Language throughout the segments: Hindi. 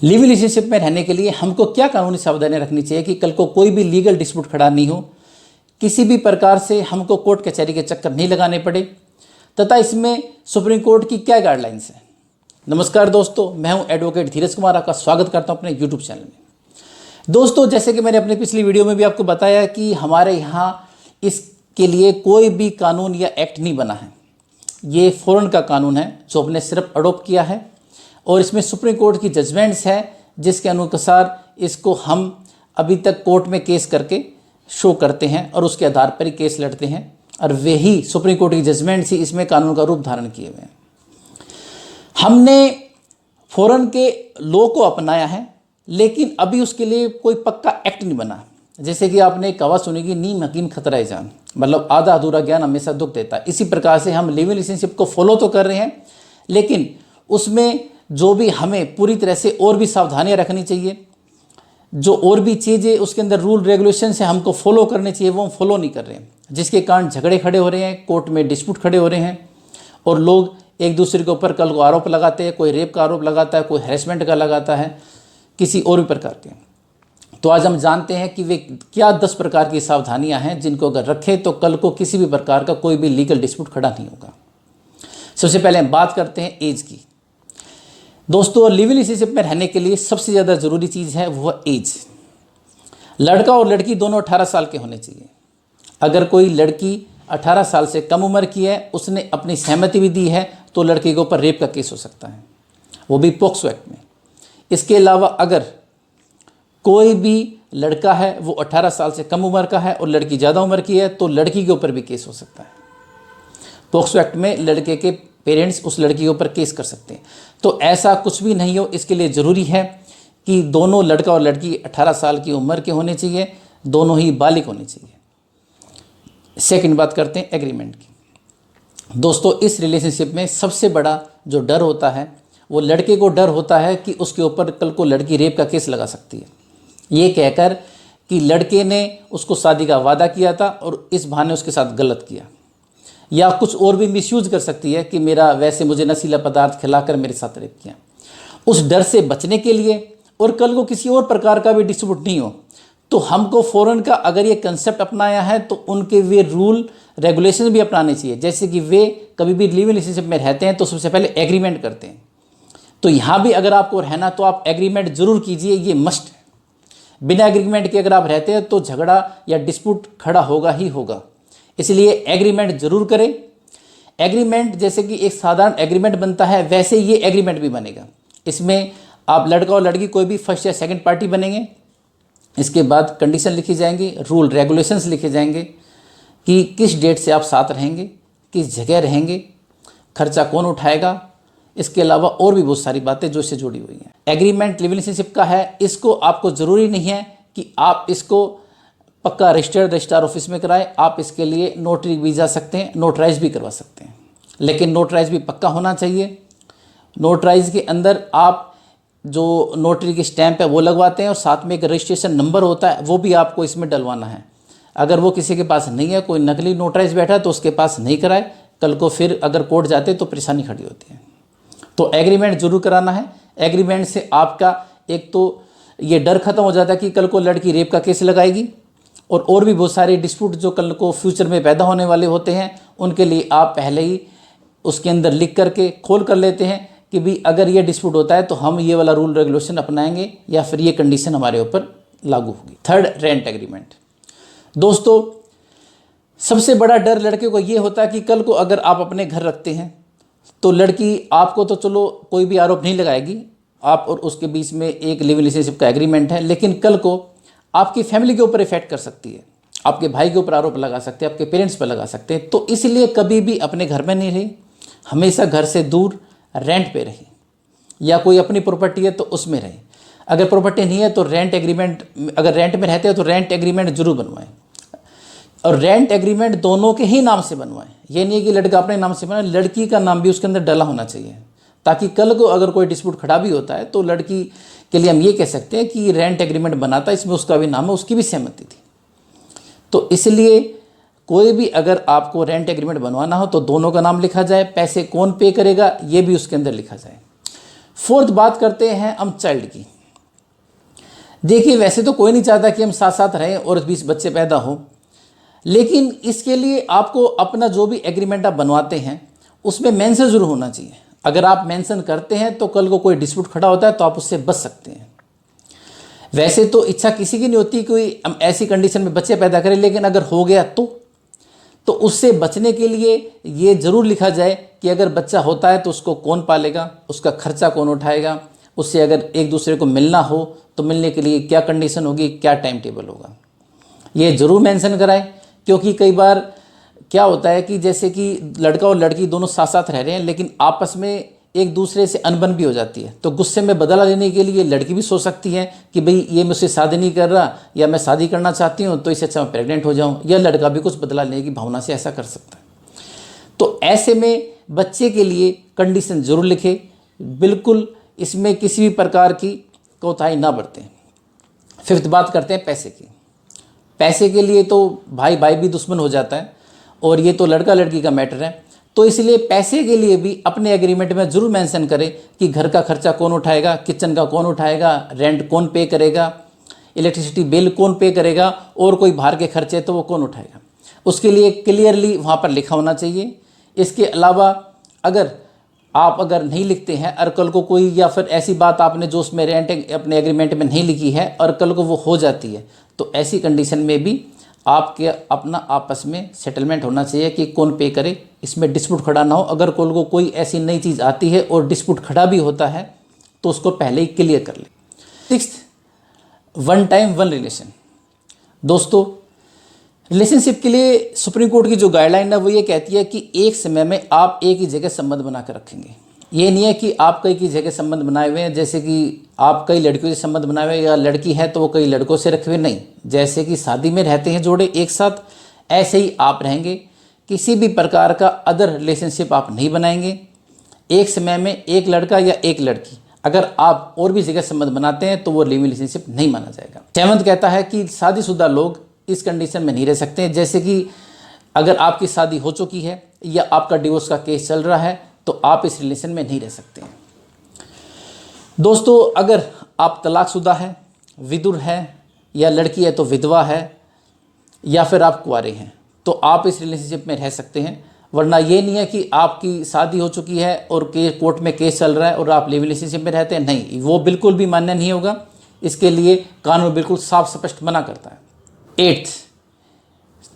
लिव इन रिलेशनशिप में रहने के लिए हमको क्या कानूनी सावधानियां रखनी चाहिए कि कल को कोई भी लीगल डिस्प्यूट खड़ा नहीं हो, किसी भी प्रकार से हमको कोर्ट कचहरी के चक्कर नहीं लगाने पड़े, तथा इसमें सुप्रीम कोर्ट की क्या गाइडलाइंस है। नमस्कार दोस्तों, मैं हूं एडवोकेट धीरज कुमार, आपका स्वागत करता हूं अपने यूट्यूब चैनल में। दोस्तों, जैसे कि मैंने अपनी पिछली वीडियो में भी आपको बताया कि हमारे यहाँ इसके लिए कोई भी कानून या एक्ट नहीं बना है। ये फॉरेन का कानून है जो हमने सिर्फ अडोप्ट किया है और इसमें सुप्रीम कोर्ट की जजमेंट्स है जिसके अनुसार इसको हम अभी तक कोर्ट में केस करके शो करते हैं और उसके आधार पर ही केस लड़ते हैं और वही सुप्रीम कोर्ट की जजमेंट्स ही इसमें कानून का रूप धारण किए हुए हैं। हमने फॉरेन के लॉ को अपनाया है, लेकिन अभी उसके लिए कोई पक्का एक्ट नहीं बना। जैसे कि आपने एक कहावत सुनी कि नीम हकीम खतरा जान, मतलब आधा अधूरा ज्ञान हमेशा दुख देता है। इसी प्रकार से हम लिव इन रिलेशनशिप को फॉलो तो कर रहे हैं, लेकिन उसमें जो भी हमें पूरी तरह से और भी सावधानियां रखनी चाहिए, जो और भी चीज़ें उसके अंदर रूल रेगुलेशन से हमको फॉलो करने चाहिए वो हम फॉलो नहीं कर रहे हैं, जिसके कारण झगड़े खड़े हो रहे हैं, कोर्ट में डिस्प्यूट खड़े हो रहे हैं और लोग एक दूसरे के ऊपर कल को आरोप लगाते हैं। कोई रेप का आरोप लगाता है, कोई हैरेसमेंट का लगाता है, किसी और भी प्रकार के। तो आज हम जानते हैं कि वे क्या 10 प्रकार की सावधानियां हैं जिनको अगर रखें तो कल को किसी भी प्रकार का कोई भी लीगल डिस्प्यूट खड़ा नहीं होगा। सबसे पहले हम बात करते हैं एज की। दोस्तों, लिव इन रिलेशनशिप में रहने के लिए सबसे ज़्यादा ज़रूरी चीज़ है वह एज। लड़का और लड़की दोनों 18 साल के होने चाहिए। अगर कोई लड़की 18 साल से कम उम्र की है, उसने अपनी सहमति भी दी है, तो लड़के के ऊपर रेप का केस हो सकता है, वो भी पॉक्सो एक्ट में। इसके अलावा अगर कोई भी लड़का है वो 18 साल से कम उम्र का है और लड़की ज़्यादा उम्र की है, तो लड़की के ऊपर भी केस हो सकता है। पॉक्सो एक्ट में लड़के के पेरेंट्स उस लड़की के ऊपर केस कर सकते हैं। तो ऐसा कुछ भी नहीं हो, इसके लिए ज़रूरी है कि दोनों लड़का और लड़की 18 साल की उम्र के होने चाहिए, दोनों ही बालिग होने चाहिए। सेकंड बात करते हैं एग्रीमेंट की। दोस्तों, इस रिलेशनशिप में सबसे बड़ा जो डर होता है वो लड़के को डर होता है कि उसके ऊपर कल को लड़की रेप का केस लगा सकती है, ये कहकर कि लड़के ने उसको शादी का वादा किया था और इस बहाने उसके साथ गलत किया, या कुछ और भी मिसयूज कर सकती है कि मेरा वैसे मुझे नशीला पदार्थ खिलाकर मेरे साथ रेप किया। उस डर से बचने के लिए और कल को किसी और प्रकार का भी डिस्प्यूट नहीं हो, तो हमको फॉरेन का अगर ये कंसेप्ट अपनाया है तो उनके वे रूल रेगुलेशन भी अपनाने चाहिए। जैसे कि वे कभी भी लिव इन रिलेशनशिप में रहते हैं तो सबसे पहले एग्रीमेंट करते हैं। तो यहाँ भी अगर आपको रहना तो आप एग्रीमेंट जरूर कीजिए, ये मस्ट है। बिना एग्रीमेंट के अगर आप रहते हैं तो झगड़ा या डिस्प्यूट खड़ा होगा ही होगा, इसलिए एग्रीमेंट जरूर करें। एग्रीमेंट जैसे कि एक साधारण एग्रीमेंट बनता है वैसे ये एग्रीमेंट भी बनेगा। इसमें आप लड़का और लड़की कोई भी फर्स्ट या सेकंड पार्टी बनेंगे। इसके बाद कंडीशन लिखी जाएंगी, रूल रेगुलेशंस लिखे जाएंगे कि किस डेट से आप साथ रहेंगे, किस जगह रहेंगे, खर्चा कौन उठाएगा। इसके अलावा और भी बहुत सारी बातें जो इससे जुड़ी हुई हैं। एग्रीमेंट लिव इन रिलेशनशिप का है, इसको आपको ज़रूरी नहीं है कि आप इसको पक्का रजिस्ट्रार ऑफिस में कराएं। आप इसके लिए नोटरी भी जा सकते हैं, नोटराइज भी करवा सकते हैं, लेकिन नोटराइज भी पक्का होना चाहिए। नोटराइज के अंदर आप जो नोटरी की स्टैंप है वो लगवाते हैं और साथ में एक रजिस्ट्रेशन नंबर होता है, वो भी आपको इसमें डलवाना है। अगर वो किसी के पास नहीं है, कोई नकली नोटराइज बैठा है, तो उसके पास नहीं कराए, कल को फिर अगर कोर्ट जाते तो परेशानी खड़ी होती है। तो एग्रीमेंट जरूर कराना है। एग्रीमेंट से आपका एक तो ये डर खत्म हो जाता है कि कल को लड़की रेप का केस लगाएगी, और भी बहुत सारे डिस्प्यूट जो कल को फ्यूचर में पैदा होने वाले होते हैं, उनके लिए आप पहले ही उसके अंदर लिख करके खोल कर लेते हैं कि भी अगर ये डिस्प्यूट होता है तो हम ये वाला रूल रेगुलेशन अपनाएंगे या फिर ये कंडीशन हमारे ऊपर लागू होगी। Third, rent agreement. दोस्तों, सबसे बड़ा डर लड़के को ये होता है कि कल को अगर आप अपने घर रखते हैं तो लड़की आपको तो चलो कोई भी आरोप नहीं लगाएगी, आप और उसके बीच में एक लिव इन रिलेशनशिप का एग्रीमेंट है, लेकिन कल को आपकी फैमिली के ऊपर इफेक्ट कर सकती है। आपके भाई के ऊपर आरोप लगा सकते हैं, आपके पेरेंट्स पर लगा सकते हैं। तो इसलिए कभी भी अपने घर में नहीं रही, हमेशा घर से दूर रेंट पे रही, या कोई अपनी प्रॉपर्टी है तो उसमें रही। अगर प्रॉपर्टी नहीं है तो रेंट एग्रीमेंट, अगर रेंट में रहते हैं तो रेंट एग्रीमेंट जरूर बनवाएं, और रेंट एग्रीमेंट दोनों के ही नाम से बनवाएं। ये नहीं कि लड़का अपने नाम से बनाए, लड़की का नाम भी उसके अंदर डला होना चाहिए, ताकि कल को अगर कोई डिस्प्यूट खड़ा भी होता है तो लड़की के लिए हम ये कह सकते हैं कि रेंट एग्रीमेंट बनाता, इसमें उसका भी नाम है, उसकी भी सहमति थी। तो इसलिए कोई भी अगर आपको रेंट एग्रीमेंट बनवाना हो तो दोनों का नाम लिखा जाए, पैसे कौन पे करेगा ये भी उसके अंदर लिखा जाए। फोर्थ बात करते हैं हम चाइल्ड की। देखिए, वैसे तो कोई नहीं चाहता कि हम साथ साथ रहें और 20 बच्चे पैदा हो, लेकिन इसके लिए आपको अपना जो भी एग्रीमेंट आप बनवाते हैं उसमें मेंशन जरूर होना चाहिए। अगर आप मेंशन करते हैं तो कल को कोई डिस्प्यूट खड़ा होता है तो आप उससे बच सकते हैं। वैसे तो इच्छा किसी की नहीं होती कोई हम ऐसी कंडीशन में बच्चे पैदा करें, लेकिन अगर हो गया तो उससे बचने के लिए ये ज़रूर लिखा जाए कि अगर बच्चा होता है तो उसको कौन पालेगा, उसका खर्चा कौन उठाएगा, उससे अगर एक दूसरे को मिलना हो तो मिलने के लिए क्या कंडीशन होगी, क्या टाइम टेबल होगा, ये ज़रूर मेंशन कराएं। क्योंकि कई बार क्या होता है कि जैसे कि लड़का और लड़की दोनों साथ साथ रह रहे हैं, लेकिन आपस में एक दूसरे से अनबन भी हो जाती है, तो गुस्से में बदला लेने के लिए लड़की भी सोच सकती है कि भाई ये मुझसे शादी नहीं कर रहा या मैं शादी करना चाहती हूँ तो इससे अच्छा मैं प्रेग्नेंट हो जाऊँ, या लड़का भी कुछ बदला लेने की भावना से ऐसा कर सकता है। तो ऐसे में बच्चे के लिए कंडीशन जरूर लिखे, बिल्कुल इसमें किसी भी प्रकार की कोताही ना बरतें। फिफ्थ बात करते हैं पैसे की। पैसे के लिए तो भाई भाई भी दुश्मन हो जाता है और ये तो लड़का लड़की का मैटर है, तो इसलिए पैसे के लिए भी अपने एग्रीमेंट में ज़रूर मेंशन करें कि घर का खर्चा कौन उठाएगा, किचन का कौन उठाएगा, रेंट कौन पे करेगा, इलेक्ट्रिसिटी बिल कौन पे करेगा, और कोई बाहर के खर्चे तो वो कौन उठाएगा, उसके लिए क्लियरली वहाँ पर लिखा होना चाहिए। इसके अलावा अगर नहीं लिखते हैं और कल को कोई या फिर ऐसी बात आपने जो उसमें रेंट अपने एग्रीमेंट में नहीं लिखी है और कल को वो हो जाती है, तो ऐसी कंडीशन में भी आपके अपना आपस में सेटलमेंट होना चाहिए कि कौन पे करे, इसमें डिस्प्यूट खड़ा ना हो। अगर कल को कोई ऐसी नई चीज़ आती है और डिस्प्यूट खड़ा भी होता है तो उसको पहले ही क्लियर कर ले। Sixth, one time one relation. दोस्तों, रिलेशनशिप के लिए सुप्रीम कोर्ट की जो गाइडलाइन है वो ये कहती है कि एक समय में आप एक ही जगह संबंध बना कर रखेंगे। ये नहीं है कि आप कई की जगह संबंध बनाए हुए हैं, जैसे कि आप कई लड़कियों से संबंध बनाए हुए हैं या लड़की है तो वो कई लड़कों से रखे हुए, नहीं। जैसे कि शादी में रहते हैं जोड़े एक साथ, ऐसे ही आप रहेंगे। किसी भी प्रकार का अदर रिलेशनशिप आप नहीं बनाएंगे। एक समय में एक लड़का या एक लड़की, अगर आप और भी जगह संबंध बनाते हैं तो वो लिव इन रिलेशनशिप नहीं माना जाएगा। सेवंथ कहता है कि शादीशुदा लोग इस कंडीशन में नहीं रह सकते। जैसे कि अगर आपकी शादी हो चुकी है या आपका डिवोर्स का केस चल रहा है तो आप इस रिलेशन में नहीं रह सकते हैं। दोस्तों, अगर आप तलाकशुदा हैं, विधुर हैं, या लड़की है तो विधवा है, या फिर आप कुंवारे हैं, तो आप इस रिलेशनशिप में रह सकते हैं। वरना ये नहीं है कि आपकी शादी हो चुकी है और कोर्ट में केस चल रहा है और आप लिव इन रिलेशनशिप में रहते हैं, नहीं, वो बिल्कुल भी मान्य नहीं होगा। इसके लिए कानून बिल्कुल साफ स्पष्ट मना करता है। एट्थ,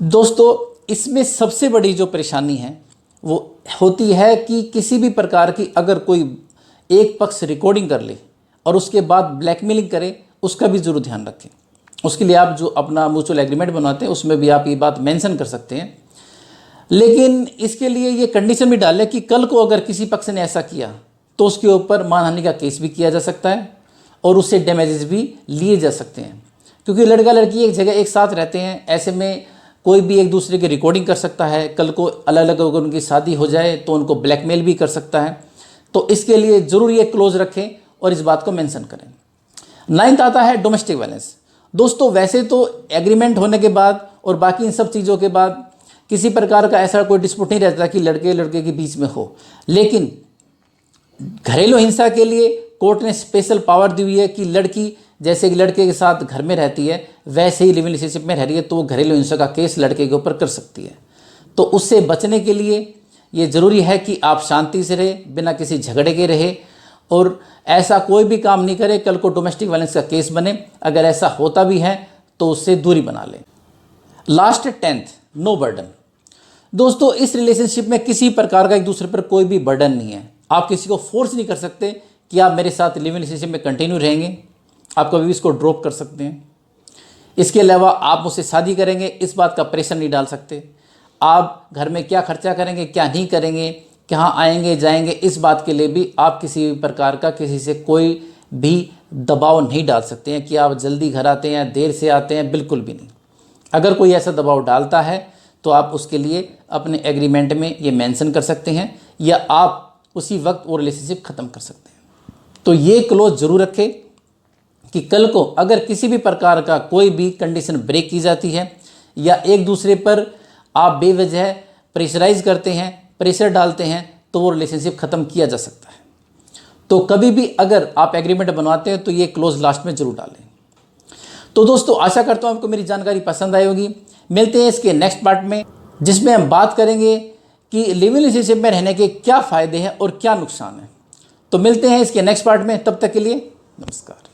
दोस्तों, इसमें सबसे बड़ी जो परेशानी है वो होती है कि किसी भी प्रकार की अगर कोई एक पक्ष रिकॉर्डिंग कर ले और उसके बाद ब्लैकमेलिंग करे, उसका भी जरूर ध्यान रखें। उसके लिए आप जो अपना म्यूचुअल एग्रीमेंट बनवाते हैं उसमें भी आप ये बात मेंशन कर सकते हैं, लेकिन इसके लिए ये कंडीशन भी डालें कि कल को अगर किसी पक्ष ने ऐसा किया तो उसके ऊपर मानहानि का केस भी किया जा सकता है और उससे डैमेजेस भी लिए जा सकते हैं। क्योंकि लड़का लड़की एक जगह एक साथ रहते हैं, ऐसे में कोई भी एक दूसरे की रिकॉर्डिंग कर सकता है। कल को अलग अलग अगर उनकी शादी हो जाए तो उनको ब्लैकमेल भी कर सकता है। तो इसके लिए ज़रूर ये क्लोज रखें और इस बात को मेंशन करें। नाइन्थ आता है डोमेस्टिक वायलेंस। दोस्तों, वैसे तो एग्रीमेंट होने के बाद और बाकी इन सब चीज़ों के बाद किसी प्रकार का ऐसा कोई डिस्प्यूट नहीं रहता कि लड़के लड़के के बीच में हो, लेकिन घरेलू हिंसा के लिए कोर्ट ने स्पेशल पावर दी हुई है कि लड़की जैसे कि लड़के के साथ घर में रहती है वैसे ही लिव इन रिलेशनशिप में रह रही है तो वो घरेलू हिंसा का केस लड़के के ऊपर कर सकती है। तो उससे बचने के लिए ये ज़रूरी है कि आप शांति से रहे, बिना किसी झगड़े के रहे और ऐसा कोई भी काम नहीं करे कल को डोमेस्टिक वायलेंस का केस बने। अगर ऐसा होता भी है तो उससे दूरी बना लें। Last 10th, no burden. दोस्तों, इस रिलेशनशिप में किसी प्रकार का एक दूसरे पर कोई भी बर्डन नहीं है। आप किसी को फोर्स नहीं कर सकते कि आप मेरे साथ लिव इन रिलेशनशिप में कंटिन्यू रहेंगे। आप कभी भी इसको ड्रॉप कर सकते हैं। इसके अलावा आप मुझसे शादी करेंगे इस बात का प्रेशर नहीं डाल सकते। आप घर में क्या खर्चा करेंगे, क्या नहीं करेंगे, कहाँ आएंगे जाएंगे, इस बात के लिए भी आप किसी भी प्रकार का किसी से कोई भी दबाव नहीं डाल सकते हैं कि आप जल्दी घर आते हैं, देर से आते हैं, बिल्कुल भी नहीं। अगर कोई ऐसा दबाव डालता है तो आप उसके लिए अपने एग्रीमेंट में ये मेंशन कर सकते हैं या आप उसी वक्त वो रिलेशनशिप ख़त्म कर सकते हैं। तो ये क्लोज ज़रूर रखें कि कल को अगर किसी भी प्रकार का कोई भी कंडीशन ब्रेक की जाती है या एक दूसरे पर आप बेवजह प्रेशराइज करते हैं, प्रेशर डालते हैं, तो वो रिलेशनशिप ख़त्म किया जा सकता है। तो कभी भी अगर आप एग्रीमेंट बनवाते हैं तो ये क्लोज लास्ट में ज़रूर डालें। तो दोस्तों आशा करता हूँ आपको मेरी जानकारी पसंद आई होगी। मिलते हैं इसके नेक्स्ट पार्ट में, जिसमें हम बात करेंगे कि लिव इन रिलेशनशिप में रहने के क्या फ़ायदे हैं और क्या नुकसान है। तो मिलते हैं इसके नेक्स्ट पार्ट में, तब तक के लिए नमस्कार।